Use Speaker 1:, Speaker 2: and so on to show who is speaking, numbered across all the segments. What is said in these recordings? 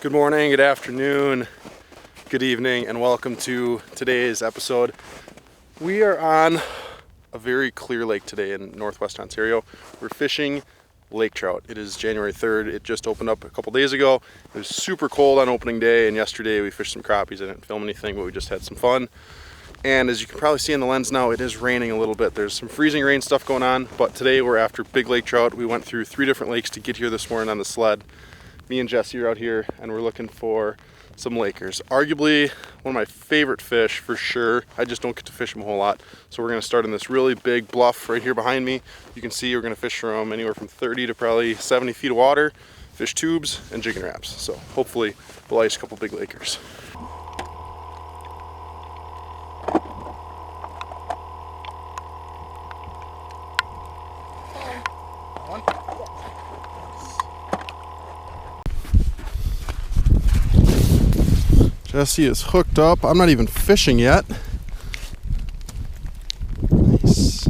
Speaker 1: Good morning, good afternoon, good evening, and welcome to today's episode. We are on a very clear lake today in northwest Ontario. We're fishing lake trout. It is January 3rd. It just opened up a couple days ago. It was super cold on opening day, and yesterday we fished some crappies. I didn't film anything, but we just had some fun. And as you can probably see in the lens now, it is raining a little bit. There's some freezing rain stuff going on, but today we're after big lake trout. We went through 3 different lakes to get here this morning on the sled. Me and Jesse are out here and we're looking for some lakers. Arguably one of my favorite fish for sure. I just don't get to fish them a whole lot. So we're gonna start in this really big bluff right here behind me. You can see we're gonna fish from anywhere from 30 to probably 70 feet of water, fish tubes and jigging wraps. So hopefully we'll ice a couple big lakers. Jesse is hooked up. I'm not even fishing yet. Nice.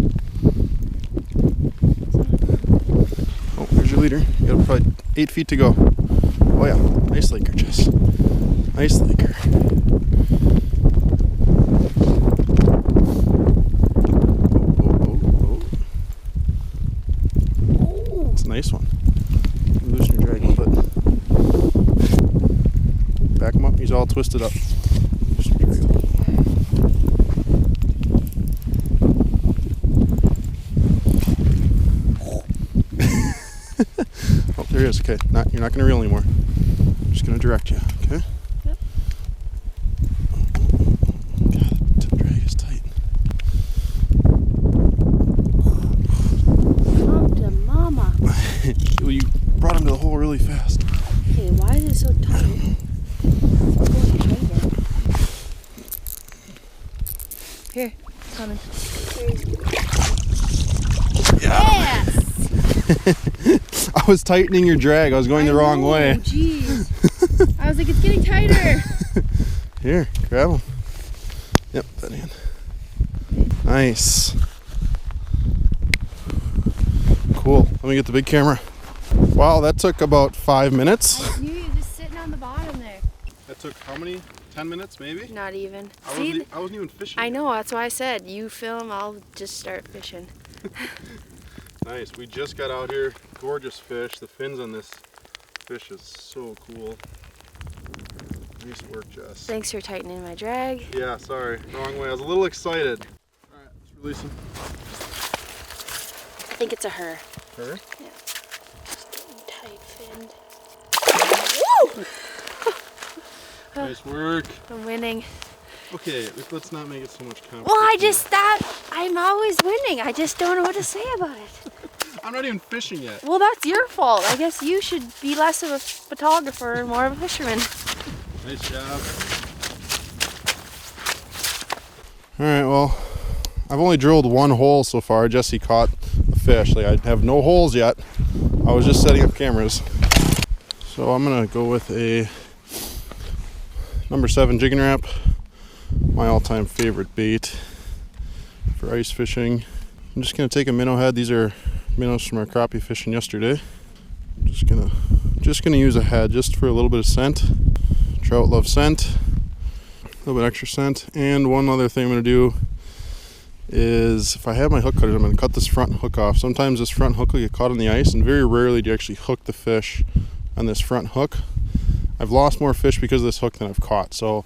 Speaker 1: Oh, there's your leader. You got probably 8 feet to go. Oh yeah, nice laker, Jess. Nice laker. Oh. It's a nice one. Loosen your drag a little bit. Back him up, he's all twisted up. Oh, there he is. Okay, you're not going to reel anymore. I'm just going to direct you, okay? Yep. God, the tip drag is tight.
Speaker 2: Come to mama.
Speaker 1: Well, you brought him to the hole really fast.
Speaker 2: Okay, why is it so tight? Here, it's coming.
Speaker 1: Yeah.
Speaker 2: Yes!
Speaker 1: I was tightening your drag. I was going the wrong way.
Speaker 2: Jeez. I was like, it's getting tighter.
Speaker 1: Here, grab him. Yep, that hand. Nice. Cool. Let me get the big camera. Wow, that took about 5 minutes.
Speaker 2: I knew you were just sitting on the bottom there.
Speaker 1: That took how many? 10 minutes maybe?
Speaker 2: Not even.
Speaker 1: I wasn't even fishing.
Speaker 2: I know, that's why I said, you film, I'll just start fishing.
Speaker 1: Nice, we just got out here. Gorgeous fish. The fins on this fish is so cool. Nice work, Jess.
Speaker 2: Thanks for tightening my drag.
Speaker 1: Yeah, sorry, wrong way. I was a little excited. All right, let's release him.
Speaker 2: I think it's a her.
Speaker 1: Her?
Speaker 2: Yeah. Just getting tight finned. Woo!
Speaker 1: Nice work.
Speaker 2: I'm winning.
Speaker 1: Okay, let's not make it so much competition.
Speaker 2: Well, I'm always winning. I just don't know what to say about it.
Speaker 1: I'm not even fishing yet.
Speaker 2: Well, that's your fault. I guess you should be less of a photographer and more of a fisherman.
Speaker 1: Nice job. Alright, well, I've only drilled 1 hole so far. Jesse caught a fish. Like, I have no holes yet. I was just setting up cameras. So I'm going to go with a number 7 jigging wrap. My all-time favorite bait for ice fishing. I'm just going to take a minnow head. These are minnows from our crappie fishing yesterday. I'm just gonna use a head just for a little bit of scent. Trout love scent. A little bit extra scent. And one other thing I'm going to do is, if I have my hook cutter, I'm going to cut this front hook off. Sometimes this front hook will get caught on the ice, and very rarely do you actually hook the fish on this front hook. I've lost more fish because of this hook than I've caught, so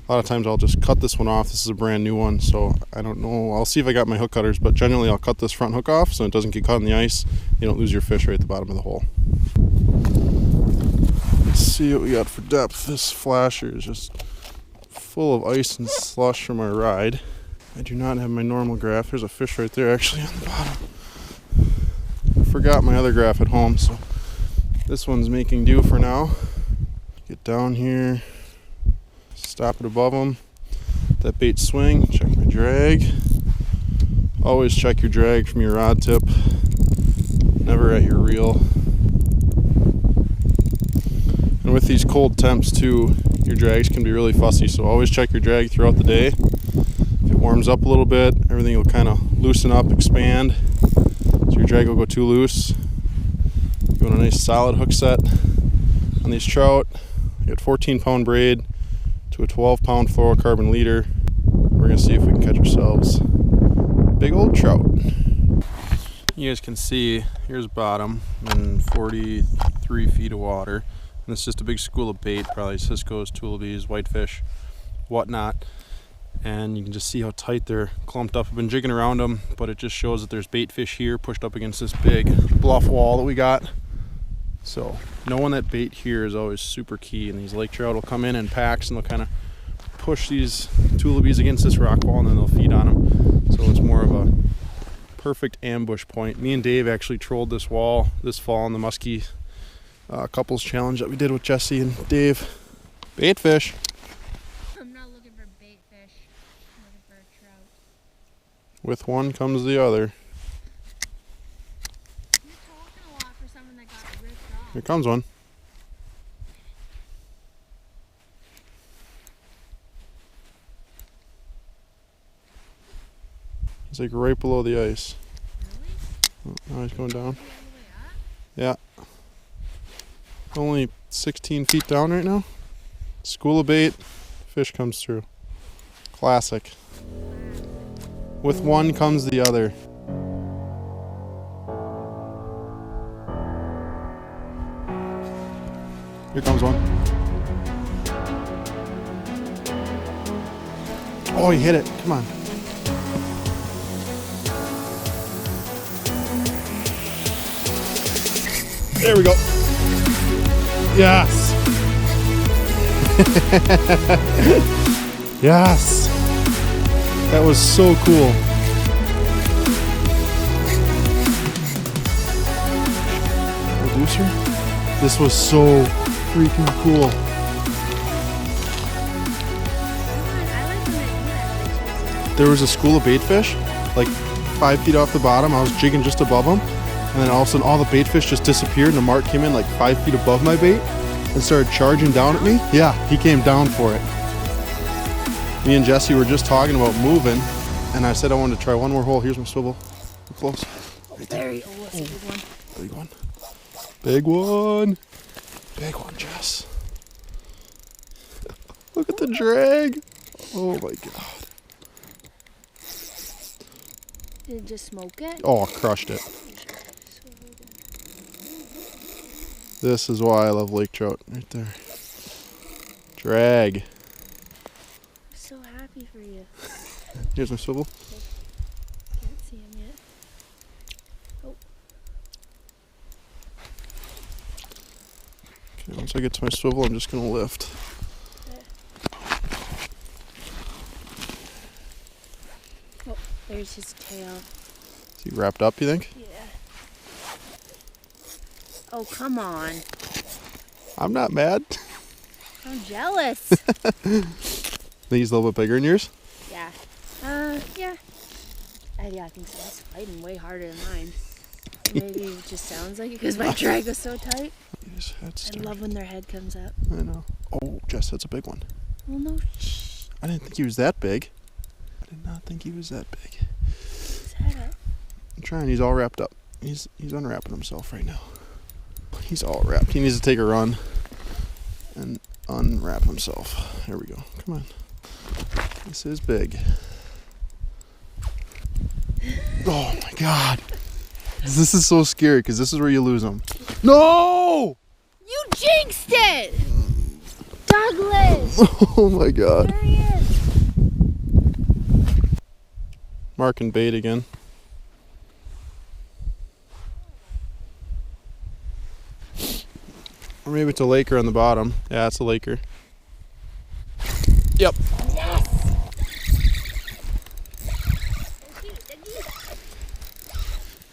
Speaker 1: a lot of times I'll just cut this one off. This is a brand new one, so I don't know. I'll see if I got my hook cutters, but generally I'll cut this front hook off so it doesn't get caught in the ice. You don't lose your fish right at the bottom of the hole. Let's see what we got for depth. This flasher is just full of ice and slush from our ride. I do not have my normal graph. There's a fish right there actually on the bottom. I forgot my other graph at home, so this one's making do for now. Get down here. Stop it above them. That bait swing, check my drag. Always check your drag from your rod tip, never at your reel. And with these cold temps too, your drags can be really fussy, so always check your drag throughout the day. If it warms up a little bit, everything will kind of loosen up, expand, so your drag will go too loose. You want a nice solid hook set on these trout. I got 14-pound braid to a 12-pound fluorocarbon leader. We're gonna see if we can catch ourselves big old trout. You guys can see, here's bottom in 43 feet of water. And it's just a big school of bait, probably Cisco's, tullabees, whitefish, whatnot. And you can just see how tight they're clumped up. I've been jigging around them, but it just shows that there's bait fish here pushed up against this big bluff wall that we got. So knowing that bait here is always super key, and these lake trout will come in packs and they'll kind of push these tullabees against this rock wall and then they'll feed on them. So it's more of a perfect ambush point. Me and Dave actually trolled this wall this fall in the muskie couples challenge that we did with Jesse and Dave. Bait fish.
Speaker 2: I'm not looking for bait fish. I'm looking for a trout.
Speaker 1: With one comes the other.
Speaker 2: You're talking a lot for someone that got ripped off.
Speaker 1: Here comes one. It's like right below the ice.
Speaker 2: Really?
Speaker 1: Oh, now he's going down.
Speaker 2: All the way up?
Speaker 1: Yeah. Only 16 feet down right now. School of bait. Fish comes through. Classic. With one comes the other. Here comes one. Oh, he hit it. Come on. There we go. Yes. Yes. That was so cool. Producer? This was so freaking cool. There was a school of bait fish, like 5 feet off the bottom. I was jigging just above them. And then all of a sudden all the bait fish just disappeared and the mark came in like 5 feet above my bait and started charging down at me. Yeah, he came down for it. Me and Jesse were just talking about moving and I said I wanted to try one more hole. Here's my swivel. We're close. Right there.
Speaker 2: There you go. That's a big one.
Speaker 1: Big one. Big one. Big one, Jess. Look at the drag. Oh my God.
Speaker 2: Did it just smoke it?
Speaker 1: Oh, crushed it. This is why I love lake trout, right there. Drag.
Speaker 2: I'm so happy for you.
Speaker 1: Here's my swivel.
Speaker 2: Can't see him yet. Oh.
Speaker 1: Okay, once I get to my swivel, I'm just gonna lift.
Speaker 2: Oh, there's his tail.
Speaker 1: Is he wrapped up, you think?
Speaker 2: Yeah. Oh, come on.
Speaker 1: I'm not mad.
Speaker 2: I'm jealous.
Speaker 1: These a little bit bigger than yours?
Speaker 2: Yeah. Yeah. Yeah, I think so. It's fighting way harder than mine. Maybe it just sounds like it because my drag was so tight. I love when their head comes up.
Speaker 1: I know. Oh, Jess, that's a big one.
Speaker 2: Well, no. Shh.
Speaker 1: I didn't think he was that big. I did not think he was that big.
Speaker 2: His head up.
Speaker 1: I'm trying. He's all wrapped up. He's unwrapping himself right now. He's all wrapped. He needs to take a run and unwrap himself. There we go. Come on. This is big. Oh my God. This is so scary because this is where you lose them. No!
Speaker 2: You jinxed it! Douglas!
Speaker 1: Oh my God.
Speaker 2: There he is.
Speaker 1: Marking bait again. Or maybe it's a laker on the bottom. Yeah, it's a laker. Yep.
Speaker 2: Yes!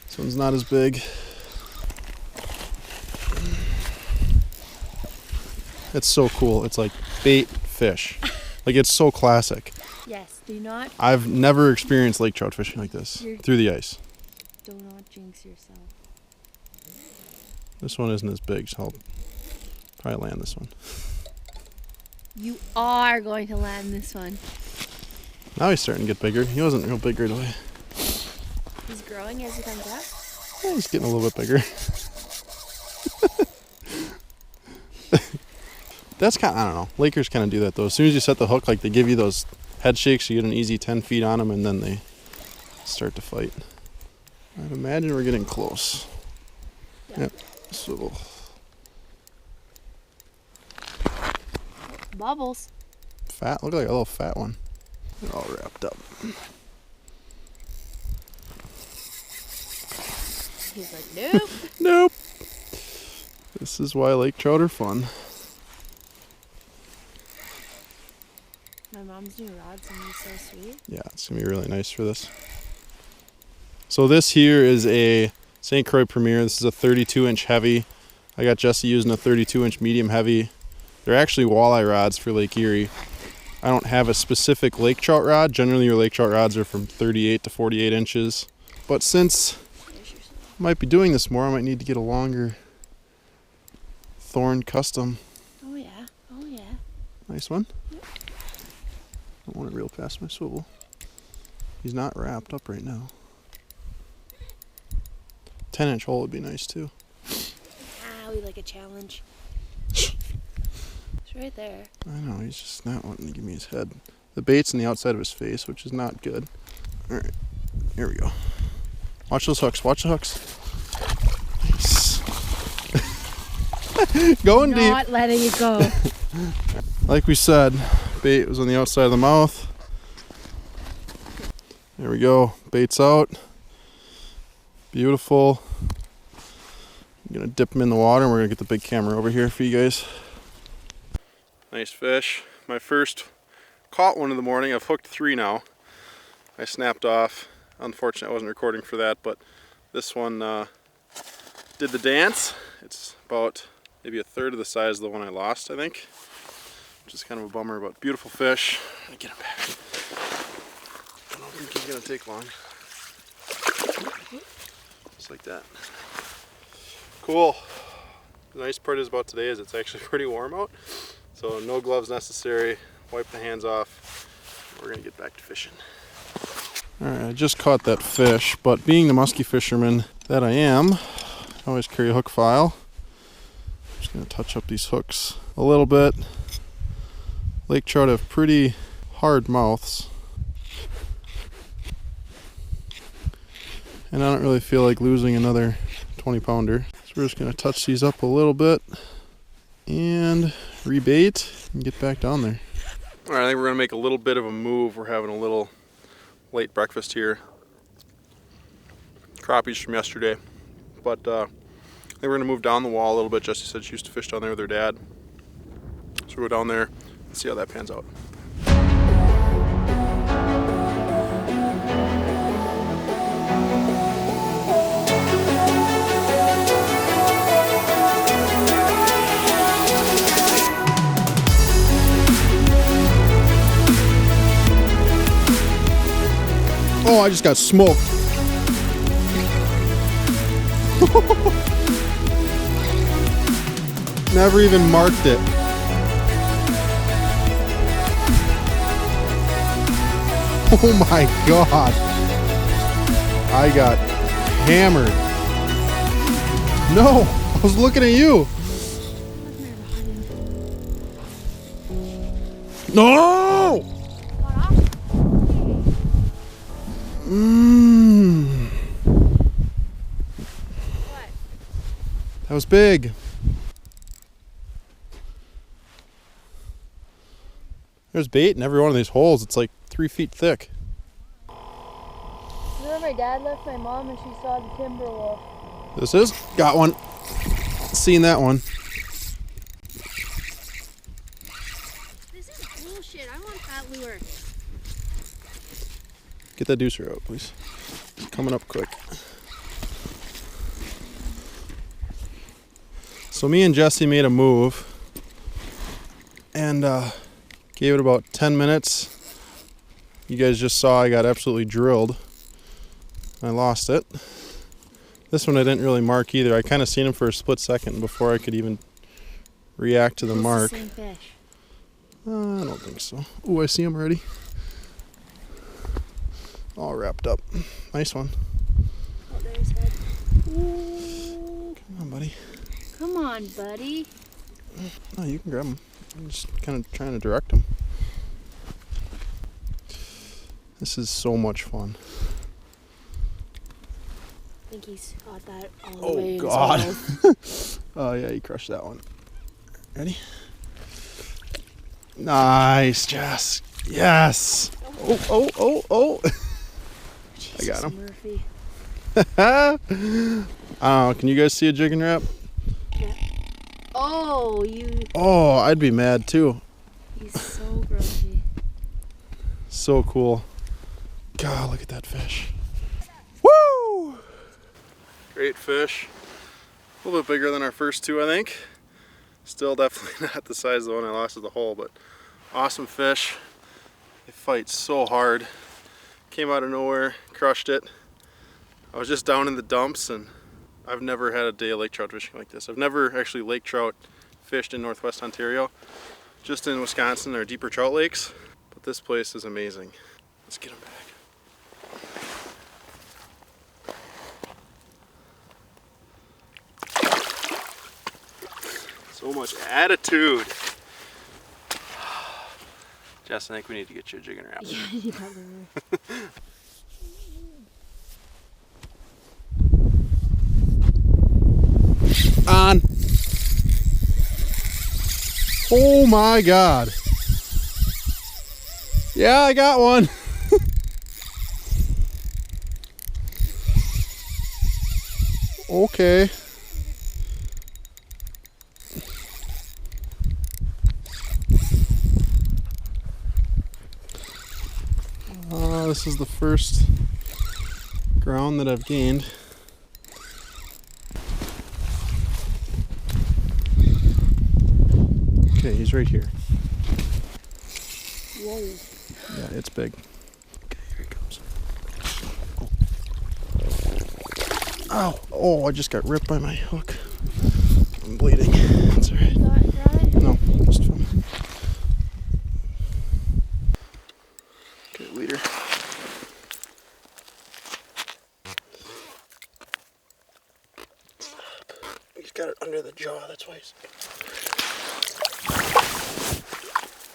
Speaker 1: This one's not as big. It's so cool. It's like bait fish. Like it's so classic.
Speaker 2: Yes, do not.
Speaker 1: I've never experienced lake trout fishing like this through the ice.
Speaker 2: Do not jinx yourself.
Speaker 1: This one isn't as big, so I'll probably land this one.
Speaker 2: You are going to land this one.
Speaker 1: Now he's starting to get bigger. He wasn't real big right away.
Speaker 2: He's growing as he comes up.
Speaker 1: Oh, he's getting a little bit bigger. That's kind of, I don't know. Lakers kind of do that though. As soon as you set the hook, like they give you those head shakes, you get an easy 10 feet on them, and then they start to fight. I'd imagine we're getting close. Yep. Swivel.
Speaker 2: Bubbles.
Speaker 1: Fat. Look like a little fat one. They're all wrapped up.
Speaker 2: He's like, nope.
Speaker 1: Nope. This is why lake trout are fun.
Speaker 2: My mom's new rod's gonna be so sweet.
Speaker 1: Yeah, it's gonna be really nice for this. So this here is a St. Croix Premier. This is a 32-inch heavy. I got Jesse using a 32-inch medium heavy. They're actually walleye rods for Lake Erie. I don't have a specific lake trout rod. Generally your lake trout rods are from 38 to 48 inches. But since I might be doing this more, I might need to get a longer Thorn Custom.
Speaker 2: Oh yeah, oh yeah.
Speaker 1: Nice one.
Speaker 2: Yep.
Speaker 1: I don't want to reel past my swivel. He's not wrapped up right now. 10-inch hole would be nice too.
Speaker 2: Ah, we like a challenge. It's right there.
Speaker 1: I know, he's just not wanting to give me his head. The bait's on the outside of his face, which is not good. Alright, here we go. Watch those hooks, watch the hooks. Nice. Going deep.
Speaker 2: Not letting it go.
Speaker 1: Like we said, bait was on the outside of the mouth. There we go, bait's out. Beautiful. I'm gonna dip them in the water and we're gonna get the big camera over here for you guys. Nice fish. My first caught one in the morning. I've hooked 3 now. I snapped off. Unfortunately, I wasn't recording for that, but this one did the dance. It's about maybe a third of the size of the one I lost, I think. Which is kind of a bummer, but beautiful fish. I'm gonna get him back. I don't think he's gonna take long. Just like that. Cool. The nice part is about today is it's actually pretty warm out. So no gloves necessary. Wipe the hands off. We're gonna get back to fishing. Alright, I just caught that fish, but being the musky fisherman that I am, I always carry a hook file. I'm just gonna touch up these hooks a little bit. Lake trout have pretty hard mouths. And I don't really feel like losing another 20-pounder. So we're just gonna touch these up a little bit and rebait and get back down there. All right, I think we're gonna make a little bit of a move. We're having a little late breakfast here. Crappies from yesterday. But I think we're gonna move down the wall a little bit. Jessie said she used to fish down there with her dad. So we'll go down there and see how that pans out. Oh, I just got smoked. Never even marked it. Oh my God. I got hammered. No, I was looking at you. No!
Speaker 2: What?
Speaker 1: That was big. There's bait in every one of these holes. It's like 3 feet thick.
Speaker 2: Remember my dad left my mom and she saw the timber wolf.
Speaker 1: This is? Got one. Seen that one.
Speaker 2: This is bullshit. I want that lure.
Speaker 1: Get that deucer out, please. It's coming up quick. So me and Jesse made a move and gave it about 10 minutes. You guys just saw I got absolutely drilled. I lost it. This one I didn't really mark either. I kind of seen him for a split second before I could even react to the mark.
Speaker 2: The same fish.
Speaker 1: I don't think so. Oh, I see him already. All wrapped up. Nice one.
Speaker 2: Oh, there's his head. Ooh.
Speaker 1: Come on, buddy.
Speaker 2: Come on, buddy.
Speaker 1: Oh, you can grab him. I'm just kind of trying to direct them. This is so much fun.
Speaker 2: I think he's got that all the
Speaker 1: Oh
Speaker 2: way
Speaker 1: God!
Speaker 2: in his mouth.
Speaker 1: Oh yeah, he crushed that one. Ready? Nice, Jess. Yes. Oh, oh, oh, oh. I got him.
Speaker 2: Murphy.
Speaker 1: Can you guys see a jig and wrap?
Speaker 2: Yeah. Oh, you.
Speaker 1: Oh, I'd be mad too.
Speaker 2: He's so grumpy.
Speaker 1: So cool. God, look at that fish. Woo! Great fish. A little bit bigger than our first two, I think. Still definitely not the size of the one I lost at the hole, but awesome fish. They fight so hard. Came out of nowhere, crushed it. I was just down in the dumps, and I've never had a day of lake trout fishing like this. I've never actually lake trout fished in Northwest Ontario. Just in Wisconsin, there are deeper trout lakes, but this place is amazing. Let's get them back. So much attitude. Jess, I think we need to get you a jig and wrap.
Speaker 2: Yeah, you probably will.
Speaker 1: On. Oh my God. Yeah, I got one. Okay. This is the first ground that I've gained. Okay, he's right here.
Speaker 2: Whoa.
Speaker 1: Yeah, it's big. Okay, here he comes. Ow! Oh, I just got ripped by my hook. I'm bleeding. That's alright.
Speaker 2: Got it?
Speaker 1: No, just fine. Okay, leader. He's got it under the jaw, that's why he's...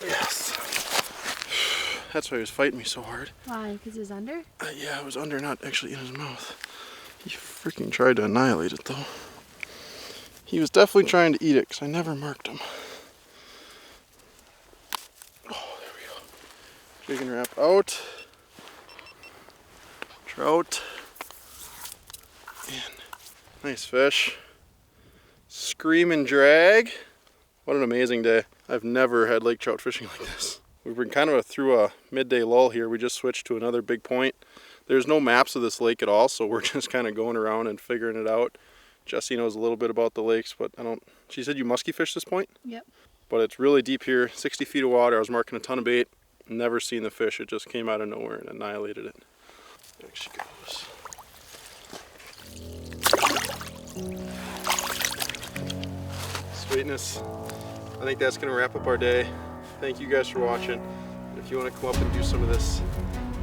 Speaker 1: Yes. That's why he was fighting me so hard.
Speaker 2: Why? Because it was under?
Speaker 1: Yeah, it was under, not actually in his mouth. He freaking tried to annihilate it though. He was definitely trying to eat it because I never marked him. Oh, there we go. Jig and wrap out. Trout. And nice fish. Scream and drag. What an amazing day. I've never had lake trout fishing like this. We've been kind of through a midday lull here. We just switched to another big point. There's no maps of this lake at all, so we're just kind of going around and figuring it out. Jessie knows a little bit about the lakes, but I don't... She said you musky fish this point?
Speaker 2: Yep. But
Speaker 1: it's really deep here, 60 feet of water. I was marking a ton of bait. Never seen the fish. It just came out of nowhere and annihilated it. There she goes. Sweetness. I think that's going to wrap up our day. Thank you guys for watching. If you want to come up and do some of this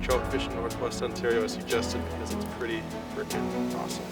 Speaker 1: trout fishing in Northwest Ontario, I suggested because it's pretty freaking awesome.